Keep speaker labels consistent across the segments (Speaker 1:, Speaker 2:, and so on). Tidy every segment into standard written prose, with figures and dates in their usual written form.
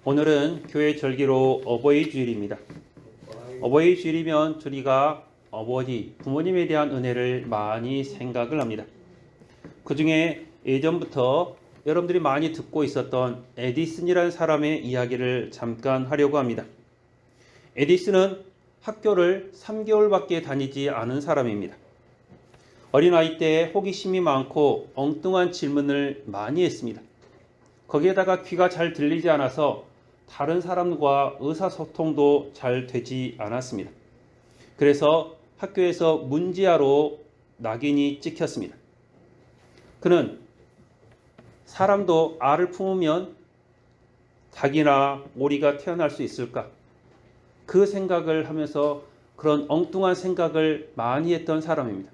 Speaker 1: 오늘은 교회 절기로 어버이 주일입니다. 어버이 주일이면 우리가 어머니, 부모님에 대한 은혜를 많이 생각을 합니다. 그 중에 예전부터 여러분들이 많이 듣고 있었던 에디슨이라는 사람의 이야기를 잠깐 하려고 합니다. 에디슨은 학교를 3개월밖에 다니지 않은 사람입니다. 어린아이 때 호기심이 많고 엉뚱한 질문을 많이 했습니다. 거기에다가 귀가 잘 들리지 않아서 다른 사람과 의사소통도 잘 되지 않았습니다. 그래서 학교에서 문지아로 낙인이 찍혔습니다. 그는 사람도 알을 품으면 닭이나 오리가 태어날 수 있을까? 그 생각을 하면서 그런 엉뚱한 생각을 많이 했던 사람입니다.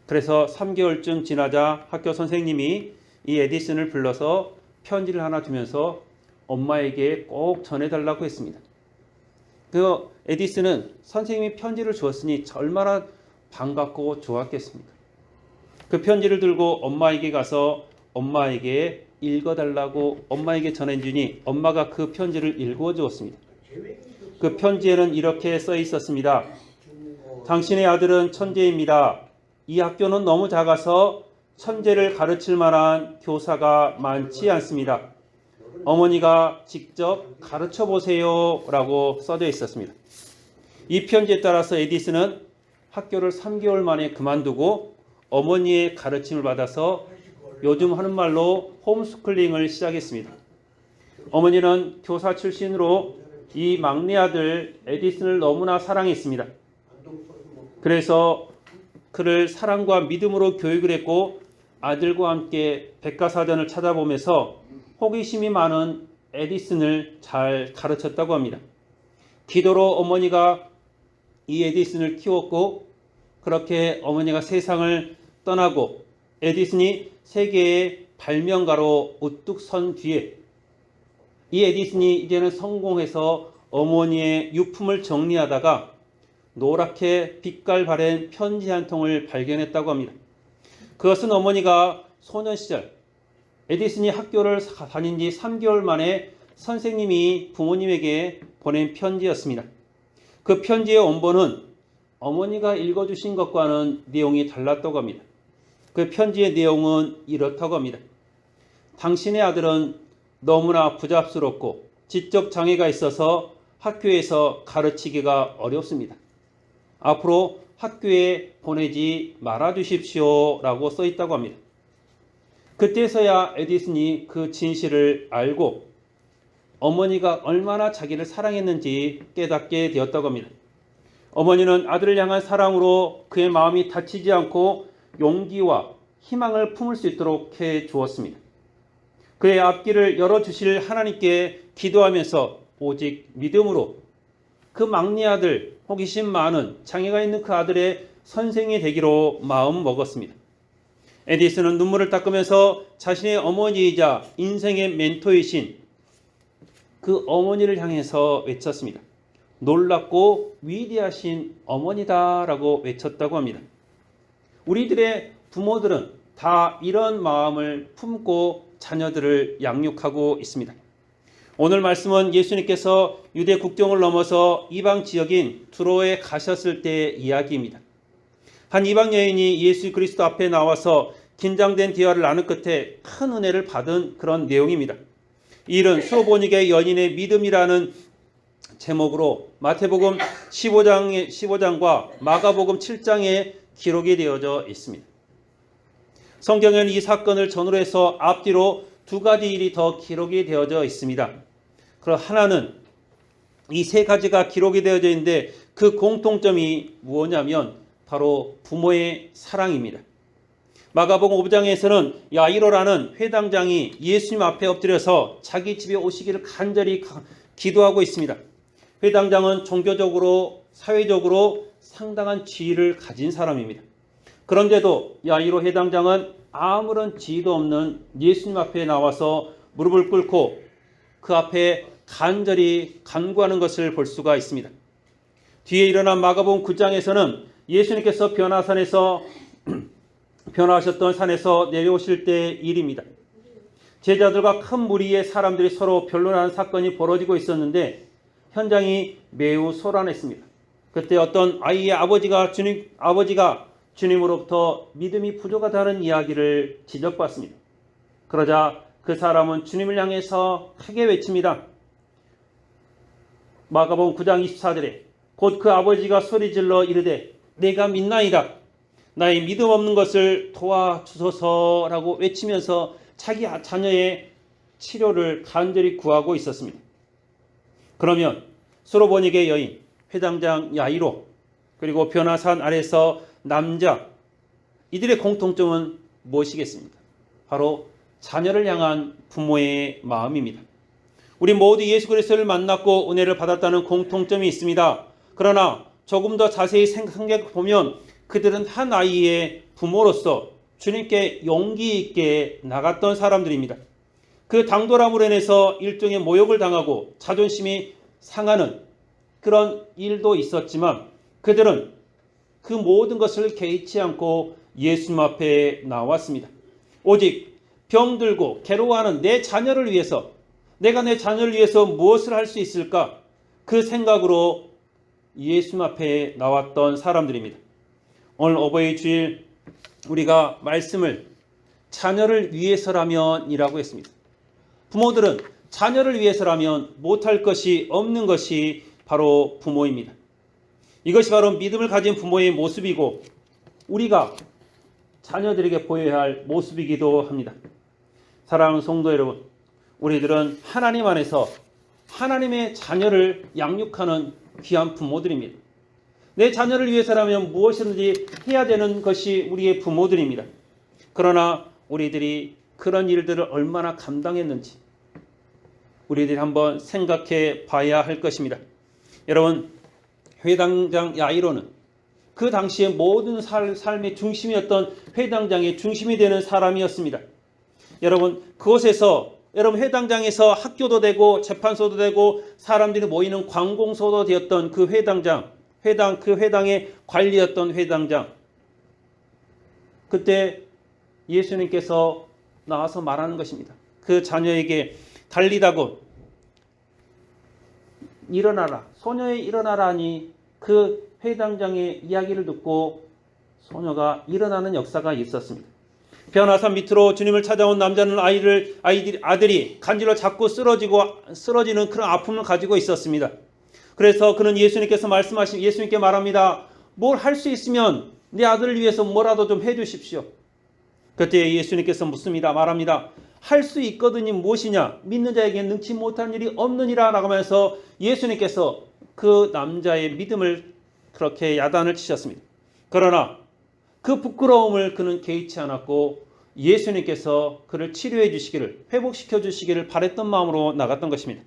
Speaker 1: 그래서 3개월쯤 지나자 학교 선생님이 이 에디슨을 불러서 편지를 하나 주면서 엄마에게 꼭 전해달라고 했습니다. 그 에디슨은 선생님이 편지를 주었으니 얼마나 반갑고 좋았겠습니까? 그 편지를 들고 엄마에게 가서 엄마에게 읽어달라고 엄마에게 전해주니 엄마가 그 편지를 읽어주었습니다. 그 편지에는 이렇게 써 있었습니다. 당신의 아들은 천재입니다. 이 학교는 너무 작아서 천재를 가르칠 만한 교사가 많지 않습니다. 어머니가 직접 가르쳐 보세요 라고 써져 있었습니다. 이 편지에 따라서 에디슨은 학교를 3개월 만에 그만두고 어머니의 가르침을 받아서 요즘 하는 말로 홈스쿨링을 시작했습니다. 어머니는 교사 출신으로 이 막내 아들 에디슨을 너무나 사랑했습니다. 그래서 그를 사랑과 믿음으로 교육을 했고 아들과 함께 백과사전을 찾아보면서 호기심이 많은 에디슨을 잘 가르쳤다고 합니다. 기도로 어머니가 이 에디슨을 키웠고 그렇게 어머니가 세상을 떠나고 에디슨이 세계의 발명가로 우뚝 선 뒤에 이 에디슨이 이제는 성공해서 어머니의 유품을 정리하다가 노랗게 빛깔 바랜 편지 한 통을 발견했다고 합니다. 그것은 어머니가 소년 시절 에디슨이 학교를 다닌 지 3개월 만에 선생님이 부모님에게 보낸 편지였습니다. 그 편지의 원본은 어머니가 읽어주신 것과는 내용이 달랐다고 합니다. 그 편지의 내용은 이렇다고 합니다. 당신의 아들은 너무나 부잡스럽고 지적 장애가 있어서 학교에서 가르치기가 어렵습니다. 앞으로 학교에 보내지 말아 주십시오 라고 써 있다고 합니다. 그때서야 에디슨이 그 진실을 알고 어머니가 얼마나 자기를 사랑했는지 깨닫게 되었다고 합니다. 어머니는 아들을 향한 사랑으로 그의 마음이 다치지 않고 용기와 희망을 품을 수 있도록 해 주었습니다. 그의 앞길을 열어주실 하나님께 기도하면서 오직 믿음으로 그 막내 아들, 호기심 많은 장애가 있는 그 아들의 선생이 되기로 마음 먹었습니다. 에디슨은 눈물을 닦으면서 자신의 어머니이자 인생의 멘토이신 그 어머니를 향해서 외쳤습니다. 놀랍고 위대하신 어머니다라고 외쳤다고 합니다. 우리들의 부모들은 다 이런 마음을 품고 자녀들을 양육하고 있습니다. 오늘 말씀은 예수님께서 유대 국경을 넘어서 이방 지역인 두로에 가셨을 때의 이야기입니다. 한 이방 여인이 예수 그리스도 앞에 나와서 긴장된 대화를 나눈 끝에 큰 은혜를 받은 그런 내용입니다. 이 일은 수로보니게 연인의 믿음이라는 제목으로 마태복음 15장과 마가복음 7장에 기록이 되어져 있습니다. 성경에는 이 사건을 전후로 해서 앞뒤로 두 가지 일이 더 기록이 되어져 있습니다. 그럼 하나는 이 세 가지가 기록이 되어져 있는데 그 공통점이 무엇이냐면 바로 부모의 사랑입니다. 마가복음 5장에서는 야이로라는 회당장이 예수님 앞에 엎드려서 자기 집에 오시기를 간절히 기도하고 있습니다. 회당장은 종교적으로 사회적으로 상당한 지위를 가진 사람입니다. 그런데도 야이로 회당장은 아무런 지위도 없는 예수님 앞에 나와서 무릎을 꿇고 그 앞에 간절히 간구하는 것을 볼 수가 있습니다. 뒤에 일어난 마가복음 9장에서는 예수님께서 변화하셨던 산에서 내려오실 때의 일입니다. 제자들과 큰 무리의 사람들이 서로 변론하는 사건이 벌어지고 있었는데 현장이 매우 소란했습니다. 그때 어떤 아이의 아버지가 주님으로부터 믿음이 부족하다는 이야기를 지적받습니다. 그러자 그 사람은 주님을 향해서 크게 외칩니다. 마가복음 9장 24절에 곧 그 아버지가 소리질러 이르되 내가 믿나이다. 나의 믿음 없는 것을 도와주소서라고 외치면서 자기 자녀의 치료를 간절히 구하고 있었습니다. 그러면 수로보니게 여인, 회당장 야이로, 그리고 변화산 아래서 남자, 이들의 공통점은 무엇이겠습니까? 바로 자녀를 향한 부모의 마음입니다. 우리 모두 예수 그리스도를 만났고 은혜를 받았다는 공통점이 있습니다. 그러나 조금 더 자세히 생각해 보면 그들은 한 아이의 부모로서 주님께 용기 있게 나갔던 사람들입니다. 그 당돌함으로 인해서 일종의 모욕을 당하고 자존심이 상하는 그런 일도 있었지만 그들은 그 모든 것을 개의치 않고 예수님 앞에 나왔습니다. 오직 병들고 괴로워하는 내 자녀를 위해서, 내가 내 자녀를 위해서 무엇을 할 수 있을까? 그 생각으로 예수님 앞에 나왔던 사람들입니다. 오늘 어버이 주일 우리가 말씀을 자녀를 위해서라면이라고 했습니다. 부모들은 자녀를 위해서라면 못할 것이 없는 것이 바로 부모입니다. 이것이 바로 믿음을 가진 부모의 모습이고 우리가 자녀들에게 보여야 할 모습이기도 합니다. 사랑하는 성도 여러분, 우리들은 하나님 안에서 하나님의 자녀를 양육하는 귀한 부모들입니다. 내 자녀를 위해서라면 무엇이든지 해야 되는 것이 우리의 부모들입니다. 그러나 우리들이 그런 일들을 얼마나 감당했는지 우리들이 한번 생각해 봐야 할 것입니다. 여러분, 회당장 야이로는 그 당시의 모든 삶의 중심이었던 회당장의 중심이 되는 사람이었습니다. 여러분, 그곳에서 회당장에서 학교도 되고 재판소도 되고 사람들이 모이는 관공서도 되었던 그 회당장, 그 회당의 관리였던 회당장. 그때 예수님께서 나와서 말하는 것입니다. 그 자녀에게 달리다고 일어나라, 소녀에 일어나라 하니 그 회당장의 이야기를 듣고 소녀가 일어나는 역사가 있었습니다. 변화산 밑으로 주님을 찾아온 남자는 아들이 간질러 잡고 쓰러지는 그런 아픔을 가지고 있었습니다. 그래서 그는 예수님께 말합니다. 뭘 할 수 있으면 내 아들을 위해서 뭐라도 좀 해주십시오. 그때 예수님께서 말합니다. 할 수 있거든이 무엇이냐? 믿는 자에게 능치 못한 일이 없느니라 라고 하면서 예수님께서 그 남자의 믿음을 그렇게 야단을 치셨습니다. 그러나 그 부끄러움을 그는 개의치 않았고 예수님께서 그를 치료해 주시기를, 회복시켜 주시기를 바랬던 마음으로 나갔던 것입니다.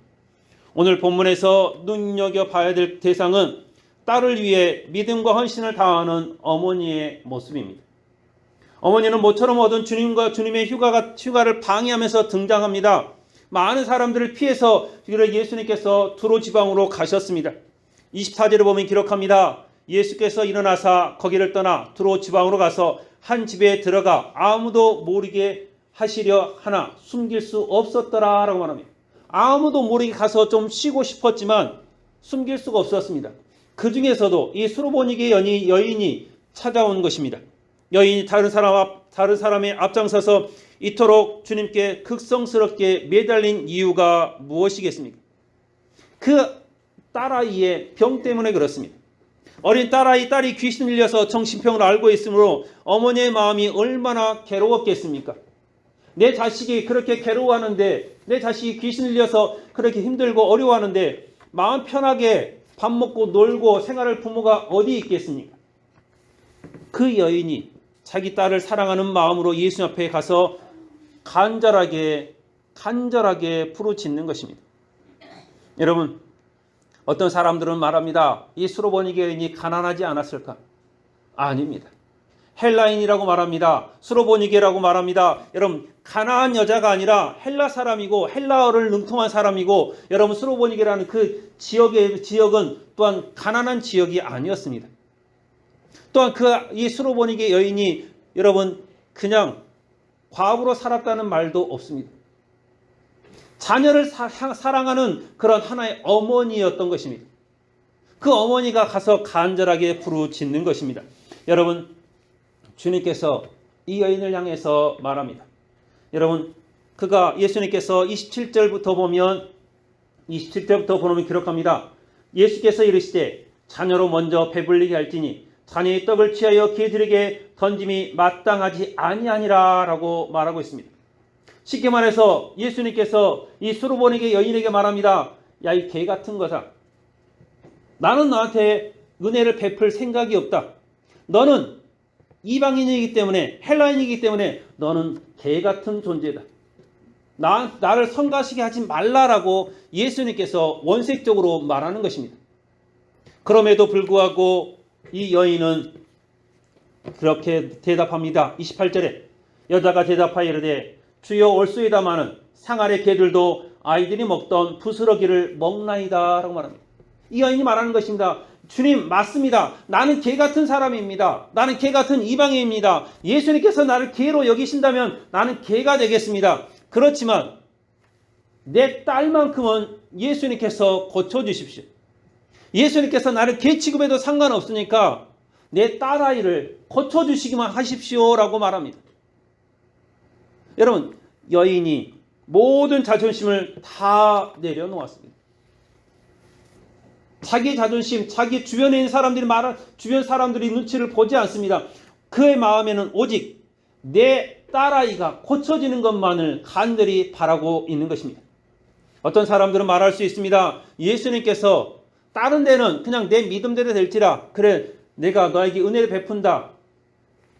Speaker 1: 오늘 본문에서 눈여겨봐야 될 대상은 딸을 위해 믿음과 헌신을 다하는 어머니의 모습입니다. 어머니는 모처럼 얻은 주님의 휴가를 방해하면서 등장합니다. 많은 사람들을 피해서 예수님께서 두로 지방으로 가셨습니다. 24절을 보면 기록합니다. 예수께서 일어나사 거기를 떠나 두로 지방으로 가서 한 집에 들어가 아무도 모르게 하시려 하나 숨길 수 없었더라 라고 말합니다. 아무도 모르게 가서 좀 쉬고 싶었지만 숨길 수가 없었습니다. 그 중에서도 이 수로보니게 여인이 찾아온 것입니다. 여인이 다른 사람의 앞장서서 이토록 주님께 극성스럽게 매달린 이유가 무엇이겠습니까? 그 딸아이의 병 때문에 그렇습니다. 어린 딸이 귀신을 들려서 정신병을 앓고 있으므로 어머니의 마음이 얼마나 괴로웠겠습니까? 내 자식이 그렇게 괴로워하는데, 내 자식이 귀신을 들려서 그렇게 힘들고 어려워하는데 마음 편하게 밥 먹고 놀고 생활할 부모가 어디 있겠습니까? 그 여인이 자기 딸을 사랑하는 마음으로 예수님 앞에 가서 간절하게 부르짖는 것입니다. 여러분, 어떤 사람들은 말합니다. 이 수로보니게 여인이 가난하지 않았을까? 아닙니다. 헬라인이라고 말합니다. 수로보니게라고 말합니다. 여러분, 가난한 여자가 아니라 헬라 사람이고 헬라어를 능통한 사람이고, 여러분 수로보니게라는 그 지역은 또한 가난한 지역이 아니었습니다. 또한 이 수로보니게 여인이 여러분 그냥 과부로 살았다는 말도 없습니다. 자녀를 사랑하는 그런 하나의 어머니였던 것입니다. 그 어머니가 가서 간절하게 부르짖는 것입니다. 여러분, 주님께서 이 여인을 향해서 말합니다. 여러분, 예수님께서 27절부터 보면 기록합니다. 예수께서 이르시되 자녀로 먼저 배불리게 할지니 자녀의 떡을 취하여 개들에게 던짐이 마땅하지 아니하니라 라고 말하고 있습니다. 쉽게 말해서 예수님께서 이 수르보니게 여인에게 말합니다. 야, 이 개 같은 거다. 나는 너한테 은혜를 베풀 생각이 없다. 너는 이방인이기 때문에, 헬라인이기 때문에 너는 개 같은 존재다. 나를 성가시게 하지 말라라고 예수님께서 원색적으로 말하는 것입니다. 그럼에도 불구하고 이 여인은 그렇게 대답합니다. 28절에 여자가 대답하여 이르되 주여 올소이다마는 상 아래 개들도 아이들이 먹던 부스러기를 먹나이다 라고 말합니다. 이 여인이 말하는 것입니다. 주님, 맞습니다. 나는 개 같은 사람입니다. 나는 개 같은 이방인입니다. 예수님께서 나를 개로 여기신다면 나는 개가 되겠습니다. 그렇지만 내 딸만큼은 예수님께서 고쳐주십시오. 예수님께서 나를 개 취급해도 상관없으니까 내 딸아이를 고쳐주시기만 하십시오라고 말합니다. 여러분, 여인이 모든 자존심을 다 내려놓았습니다. 자기 자존심, 자기 주변에 있는 주변 사람들이 눈치를 보지 않습니다. 그의 마음에는 오직 내 딸아이가 고쳐지는 것만을 간절히 바라고 있는 것입니다. 어떤 사람들은 말할 수 있습니다. 예수님께서 다른 데는 그냥 내 믿음대로 될지라, 그래 내가 너에게 은혜를 베푼다.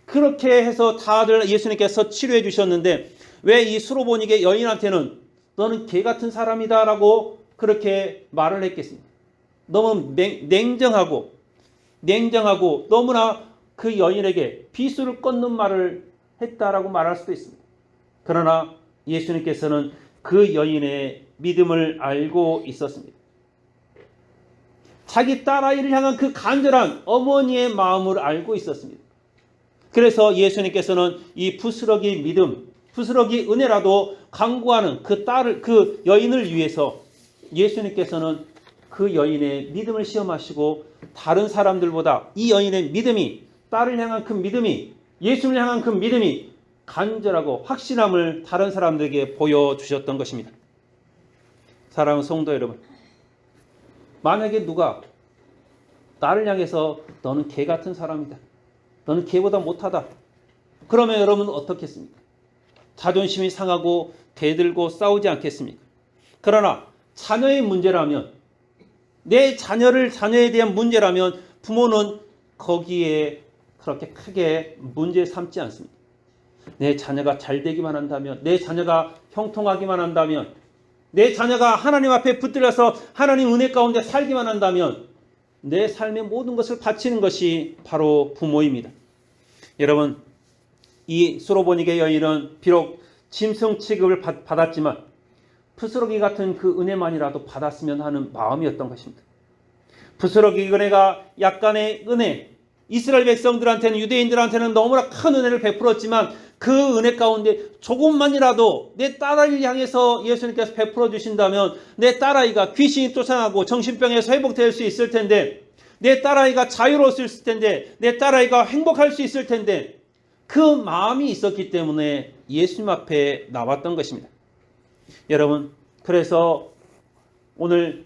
Speaker 1: 그렇게 해서 다들 예수님께서 치료해 주셨는데 왜 이 수로보니게 여인한테는 너는 개 같은 사람이다 라고 그렇게 말을 했겠습니까? 너무 냉정하고 너무나 그 여인에게 비수를 꽂는 말을 했다라고 말할 수도 있습니다. 그러나 예수님께서는 그 여인의 믿음을 알고 있었습니다. 자기 딸아이를 향한 그 간절한 어머니의 마음을 알고 있었습니다. 그래서 예수님께서는 이 부스러기 믿음, 부스러기 은혜라도 강구하는 그 여인을 위해서 예수님께서는 그 여인의 믿음을 시험하시고 다른 사람들보다 이 여인의 믿음이, 딸을 향한 그 믿음이, 예수를 향한 그 믿음이 간절하고 확실함을 다른 사람들에게 보여주셨던 것입니다. 사랑하는 성도 여러분, 만약에 누가 나를 향해서 너는 개 같은 사람이다, 너는 개보다 못하다, 그러면 여러분은 어떻겠습니까? 자존심이 상하고 대들고 싸우지 않겠습니까? 그러나 자녀의 문제라면, 내 자녀에 대한 문제라면 부모는 거기에 그렇게 크게 문제 삼지 않습니다. 내 자녀가 잘 되기만 한다면, 내 자녀가 형통하기만 한다면, 내 자녀가 하나님 앞에 붙들려서 하나님 은혜 가운데 살기만 한다면 내 삶의 모든 것을 바치는 것이 바로 부모입니다. 여러분, 이 수로보니게 여인은 비록 짐승 취급을 받았지만 부스러기 같은 그 은혜만이라도 받았으면 하는 마음이었던 것입니다. 부스러기 은혜가 약간의 은혜, 이스라엘 백성들한테는, 유대인들한테는 너무나 큰 은혜를 베풀었지만 그 은혜 가운데 조금만이라도 내 딸아이를 향해서 예수님께서 베풀어 주신다면 내 딸아이가 귀신이 쫓아나고 정신병에서 회복될 수 있을 텐데, 내 딸아이가 자유로울 수 있을 텐데, 내 딸아이가 행복할 수 있을 텐데, 그 마음이 있었기 때문에 예수님 앞에 나왔던 것입니다. 여러분, 그래서 오늘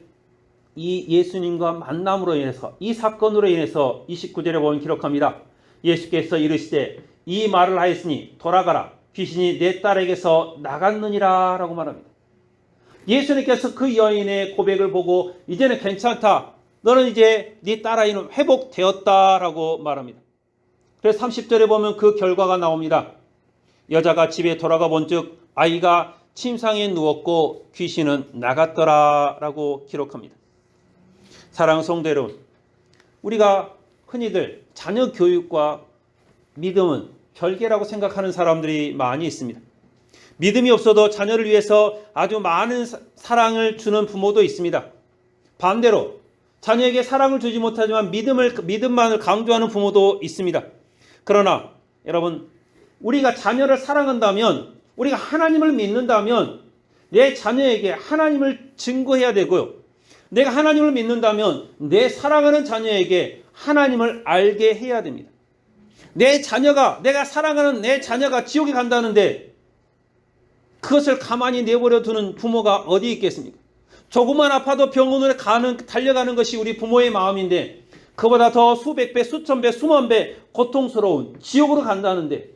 Speaker 1: 이 예수님과 만남으로 인해서, 이 사건으로 인해서 29절에 보면 기록합니다. 예수께서 이르시되 이 말을 하였으니 돌아가라, 귀신이 내 딸에게서 나갔느니라 라고 말합니다. 예수님께서 그 여인의 고백을 보고 이제는 괜찮다, 너는 이제 네 딸아이는 회복되었다 라고 말합니다. 그래서 30절에 보면 그 결과가 나옵니다. 여자가 집에 돌아가 본즉 아이가 침상에 누웠고 귀신은 나갔더라 라고 기록합니다. 사랑하는 성도 여러분, 우리가 흔히들 자녀 교육과 믿음은 별개라고 생각하는 사람들이 많이 있습니다. 믿음이 없어도 자녀를 위해서 아주 많은 사랑을 주는 부모도 있습니다. 반대로 자녀에게 사랑을 주지 못하지만 믿음만을 강조하는 부모도 있습니다. 그러나 여러분, 우리가 자녀를 사랑한다면, 우리가 하나님을 믿는다면 내 자녀에게 하나님을 증거해야 되고요. 내가 하나님을 믿는다면 내 사랑하는 자녀에게 하나님을 알게 해야 됩니다. 내가 사랑하는 내 자녀가 지옥에 간다는데 그것을 가만히 내버려 두는 부모가 어디 있겠습니까? 조금만 아파도 병원으로 달려가는 것이 우리 부모의 마음인데 그보다 더 수백 배, 수천 배, 수만 배 고통스러운 지옥으로 간다는데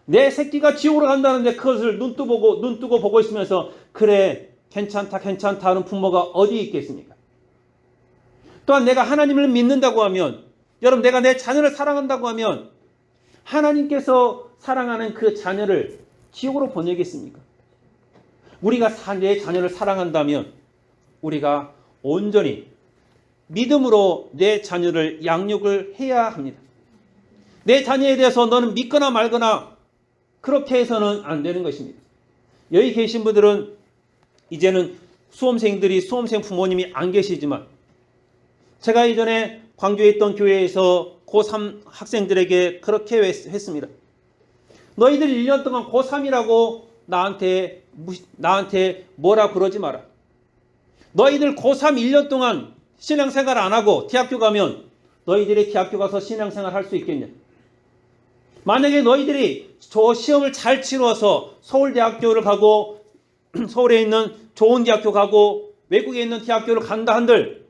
Speaker 1: 내 새끼가 지옥으로 간다는데 그것을 눈 뜨고 보고 있으면서 그래 괜찮다 하는 부모가 어디 있겠습니까? 또한 내가 하나님을 믿는다고 하면 여러분 내가 내 자녀를 사랑한다고 하면 하나님께서 사랑하는 그 자녀를 지옥으로 보내겠습니까? 우리가 내 자녀를 사랑한다면 우리가 온전히 믿음으로 내 자녀를 양육을 해야 합니다. 내 자녀에 대해서 너는 믿거나 말거나 그렇게 해서는 안 되는 것입니다. 여기 계신 분들은 이제는 수험생 부모님이 안 계시지만 제가 이전에 광주에 있던 교회에서 고3 학생들에게 그렇게 했습니다. 너희들 1년 동안 고3이라고 나한테 뭐라 그러지 마라. 너희들 고3 1년 동안 신앙생활 안 하고 대학교 가면 너희들이 대학교 가서 신앙생활 할 수 있겠냐? 만약에 너희들이 저 시험을 잘 치러서 서울대학교를 가고 서울에 있는 좋은 대학교 가고 외국에 있는 대학교를 간다 한들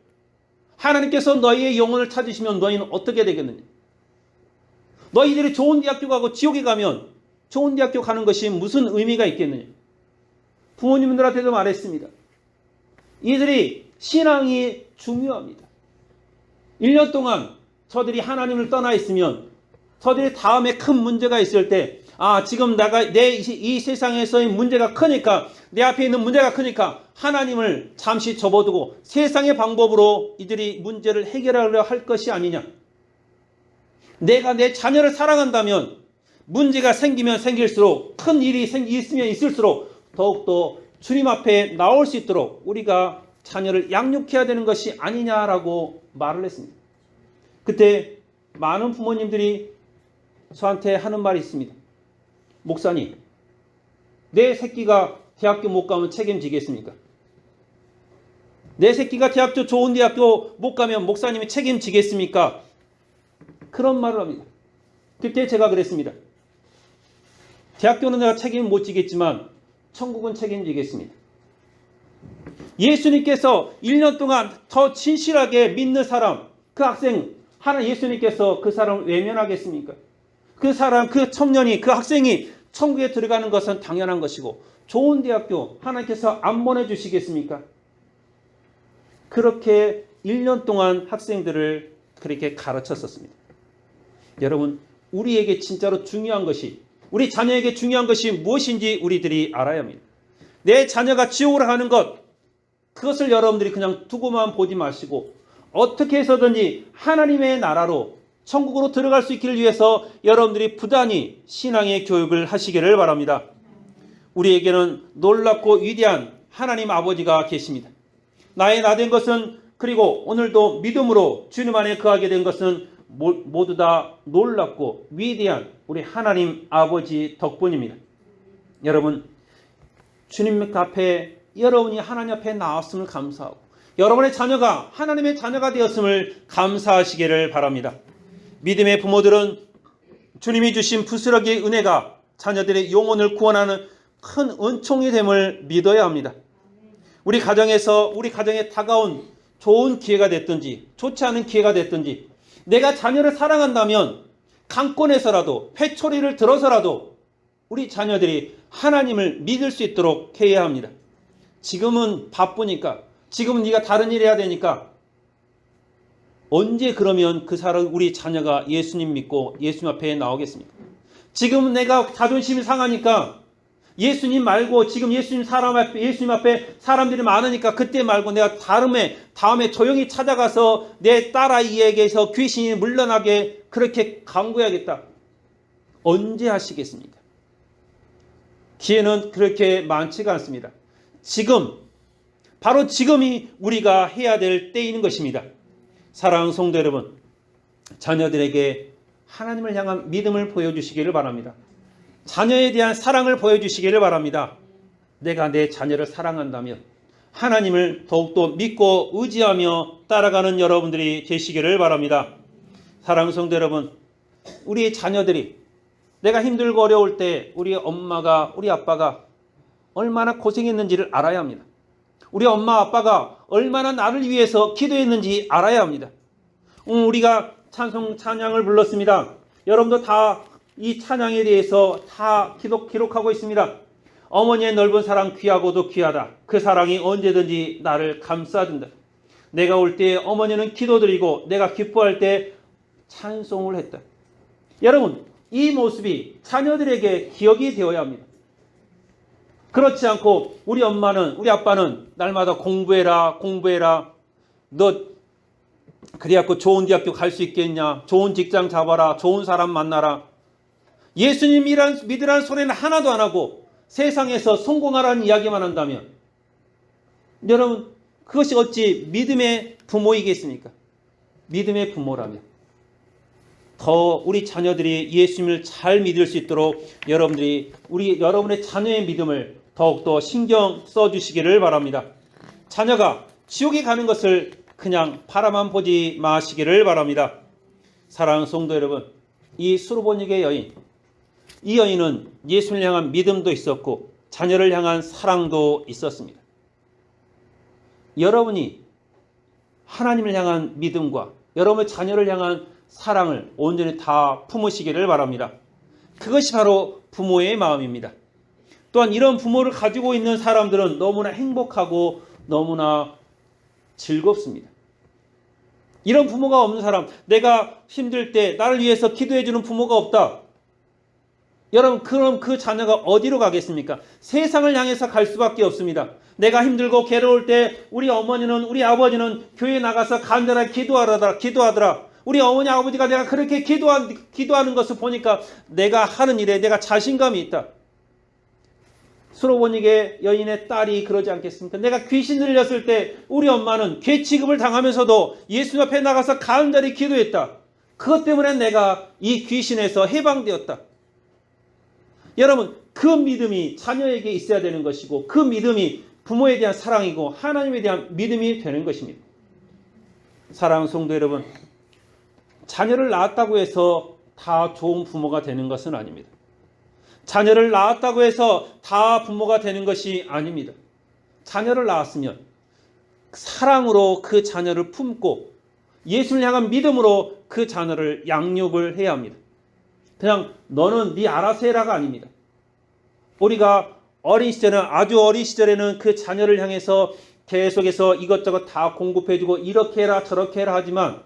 Speaker 1: 하나님께서 너희의 영혼을 찾으시면 너희는 어떻게 되겠느냐? 너희들이 좋은 대학교 가고 지옥에 가면 좋은 대학교 가는 것이 무슨 의미가 있겠느냐? 부모님들한테도 말했습니다. 이들이 신앙이 중요합니다. 1년 동안 저들이 하나님을 떠나 있으면 저들이 다음에 큰 문제가 있을 때 지금 이 세상에서의 문제가 크니까 내 앞에 있는 문제가 크니까 하나님을 잠시 접어두고 세상의 방법으로 이들이 문제를 해결하려 할 것이 아니냐. 내가 내 자녀를 사랑한다면 문제가 생기면 생길수록 큰 일이 있으면 있을수록 더욱더 주님 앞에 나올 수 있도록 우리가 자녀를 양육해야 되는 것이 아니냐라고 말을 했습니다. 그때 많은 부모님들이 저한테 하는 말이 있습니다. 목사님, 내 새끼가 대학교 못 가면 책임지겠습니까? 내 새끼가 좋은 대학교 못 가면 목사님이 책임지겠습니까? 그런 말을 합니다. 그때 제가 그랬습니다. 대학교는 내가 책임 못 지겠지만 천국은 책임지겠습니다. 예수님께서 1년 동안 더 진실하게 믿는 사람, 그 학생, 예수님께서 그 사람을 외면하겠습니까? 그 청년이, 그 학생이 천국에 들어가는 것은 당연한 것이고 좋은 대학교 하나님께서 안 보내주시겠습니까? 그렇게 1년 동안 학생들을 그렇게 가르쳤었습니다. 여러분, 우리에게 진짜로 중요한 것이, 우리 자녀에게 중요한 것이 무엇인지 우리들이 알아야 합니다. 내 자녀가 지옥으로 가는 것, 그것을 여러분들이 그냥 두고만 보지 마시고 어떻게 해서든지 하나님의 나라로 천국으로 들어갈 수 있기를 위해서 여러분들이 부단히 신앙의 교육을 하시기를 바랍니다. 우리에게는 놀랍고 위대한 하나님 아버지가 계십니다. 나의 나 된 것은, 그리고 오늘도 믿음으로 주님 안에 거하게 된 것은 모두 다 놀랍고 위대한 우리 하나님 아버지 덕분입니다. 여러분, 주님 앞에 여러분이 하나님 앞에 나왔음을 감사하고 여러분의 자녀가 하나님의 자녀가 되었음을 감사하시기를 바랍니다. 믿음의 부모들은 주님이 주신 부스러기의 은혜가 자녀들의 영혼을 구원하는 큰 은총이 됨을 믿어야 합니다. 우리 가정에 다가온 좋은 기회가 됐든지 좋지 않은 기회가 됐든지 내가 자녀를 사랑한다면 강권에서라도 회초리를 들어서라도 우리 자녀들이 하나님을 믿을 수 있도록 해야 합니다. 지금은 바쁘니까, 지금은 네가 다른 일 해야 되니까 언제 그러면 우리 자녀가 예수님 믿고 예수님 앞에 나오겠습니까? 지금은 내가 자존심이 상하니까 예수님 말고 지금 예수님 앞에 사람들이 많으니까 그때 말고 내가 다음에 조용히 찾아가서 내 딸아이에게서 귀신이 물러나게 그렇게 강구해야겠다. 언제 하시겠습니까? 기회는 그렇게 많지가 않습니다. 바로 지금이 우리가 해야 될 때인 것입니다. 사랑하는 성도 여러분, 자녀들에게 하나님을 향한 믿음을 보여주시기를 바랍니다. 자녀에 대한 사랑을 보여주시기를 바랍니다. 내가 내 자녀를 사랑한다면 하나님을 더욱더 믿고 의지하며 따라가는 여러분들이 되시기를 바랍니다. 사랑하는 성도 여러분, 우리 자녀들이 내가 힘들고 어려울 때 우리 엄마가, 우리 아빠가 얼마나 고생했는지를 알아야 합니다. 우리 엄마 아빠가 얼마나 나를 위해서 기도했는지 알아야 합니다. 우리가 찬양을 불렀습니다. 여러분도 다 이 찬양에 대해서 다 기록하고 있습니다. 어머니의 넓은 사랑 귀하고도 귀하다. 그 사랑이 언제든지 나를 감싸준다. 내가 올 때 어머니는 기도드리고 내가 기뻐할 때 찬송을 했다. 여러분, 이 모습이 자녀들에게 기억이 되어야 합니다. 그렇지 않고 우리 엄마는, 우리 아빠는 날마다 공부해라. 너 그래갖고 좋은 대학교 갈 수 있겠냐? 좋은 직장 잡아라. 좋은 사람 만나라. 예수님 믿으라는 소리는 하나도 안 하고 세상에서 성공하라는 이야기만 한다면 여러분, 그것이 어찌 믿음의 부모이겠습니까? 믿음의 부모라면 더 우리 자녀들이 예수님을 잘 믿을 수 있도록 여러분의 자녀의 믿음을 더욱더 신경 써주시기를 바랍니다. 자녀가 지옥에 가는 것을 그냥 바라만 보지 마시기를 바랍니다. 사랑하는 성도 여러분, 이 수르보니게 여인, 이 여인은 예수님을 향한 믿음도 있었고 자녀를 향한 사랑도 있었습니다. 여러분이 하나님을 향한 믿음과 여러분의 자녀를 향한 사랑을 온전히 다 품으시기를 바랍니다. 그것이 바로 부모의 마음입니다. 또한 이런 부모를 가지고 있는 사람들은 너무나 행복하고 너무나 즐겁습니다. 이런 부모가 없는 사람, 내가 힘들 때 나를 위해서 기도해주는 부모가 없다. 여러분, 그럼 그 자녀가 어디로 가겠습니까? 세상을 향해서 갈 수밖에 없습니다. 내가 힘들고 괴로울 때 우리 어머니는, 우리 아버지는 교회에 나가서 간절하게 기도하더라. 우리 어머니 아버지가 내가 그렇게 기도하는 것을 보니까 내가 하는 일에 내가 자신감이 있다. 수르보니게 여인의 딸이 그러지 않겠습니까? 내가 귀신 들렸을 때 우리 엄마는 죄 취급을 당하면서도 예수님 앞에 나가서 간절히 기도했다. 그것 때문에 내가 이 귀신에서 해방되었다. 여러분, 그 믿음이 자녀에게 있어야 되는 것이고 그 믿음이 부모에 대한 사랑이고 하나님에 대한 믿음이 되는 것입니다. 사랑하는 성도 여러분, 자녀를 낳았다고 해서 다 좋은 부모가 되는 것은 아닙니다. 자녀를 낳았다고 해서 다 부모가 되는 것이 아닙니다. 자녀를 낳았으면 사랑으로 그 자녀를 품고 예수를 향한 믿음으로 그 자녀를 양육을 해야 합니다. 그냥 너는 네 알아서 해라가 아닙니다. 우리가 아주 어린 시절에는 그 자녀를 향해서 계속해서 이것저것 다 공급해주고 이렇게 해라 저렇게 해라 하지만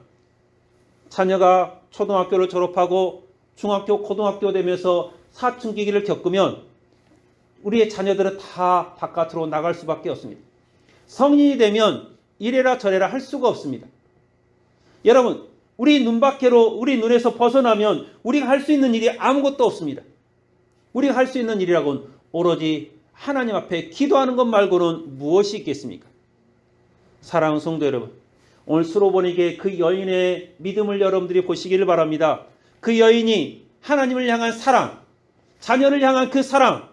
Speaker 1: 자녀가 초등학교를 졸업하고 중학교, 고등학교 되면서 사춘기를 겪으면 우리의 자녀들은 다 바깥으로 나갈 수밖에 없습니다. 성인이 되면 이래라 저래라 할 수가 없습니다. 여러분, 우리 눈에서 벗어나면 우리가 할 수 있는 일이 아무것도 없습니다. 우리가 할 수 있는 일이라고는 오로지 하나님 앞에 기도하는 것 말고는 무엇이 있겠습니까? 사랑하는 성도 여러분, 오늘 수르보니게 그 여인의 믿음을 여러분들이 보시기를 바랍니다. 그 여인이 하나님을 향한 사랑, 자녀를 향한 그 사랑,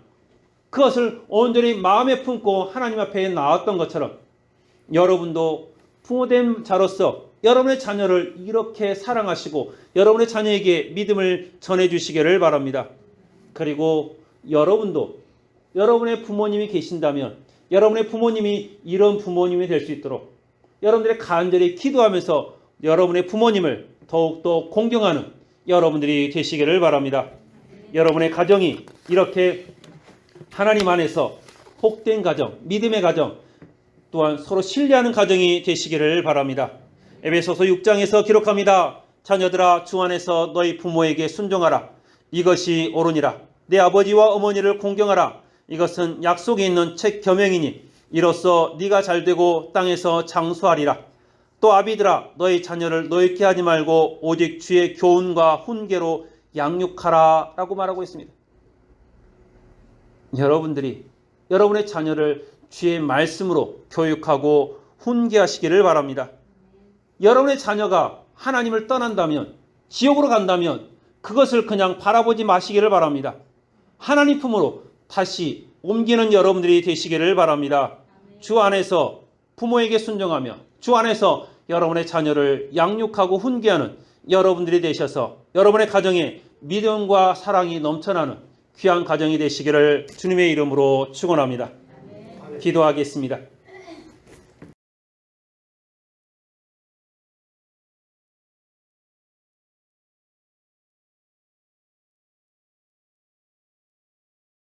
Speaker 1: 그것을 온전히 마음에 품고 하나님 앞에 나왔던 것처럼 여러분도 부모된 자로서 여러분의 자녀를 이렇게 사랑하시고 여러분의 자녀에게 믿음을 전해주시기를 바랍니다. 그리고 여러분도 여러분의 부모님이 계신다면 여러분의 부모님이 이런 부모님이 될 수 있도록 여러분들이 간절히 기도하면서 여러분의 부모님을 더욱더 공경하는 여러분들이 되시기를 바랍니다. 여러분의 가정이 이렇게 하나님 안에서 복된 가정, 믿음의 가정, 또한 서로 신뢰하는 가정이 되시기를 바랍니다. 에베소서 6장에서 기록합니다. 자녀들아, 주 안에서 너희 부모에게 순종하라. 이것이 옳으니라. 내 아버지와 어머니를 공경하라. 이것은 약속이 있는 책 계명이니 이로써 네가 잘되고 땅에서 장수하리라. 또 아비들아, 너희 자녀를 노엽게 하지 말고 오직 주의 교훈과 훈계로 양육하라 라고 말하고 있습니다. 여러분들이 여러분의 자녀를 주의 말씀으로 교육하고 훈계하시기를 바랍니다. 여러분의 자녀가 하나님을 떠난다면, 지옥으로 간다면 그것을 그냥 바라보지 마시기를 바랍니다. 하나님 품으로 다시 옮기는 여러분들이 되시기를 바랍니다. 주 안에서 부모에게 순종하며 주 안에서 여러분의 자녀를 양육하고 훈계하는 여러분들이 되셔서 여러분의 가정에 믿음과 사랑이 넘쳐나는 귀한 가정이 되시기를 주님의 이름으로 축원합니다. 기도하겠습니다.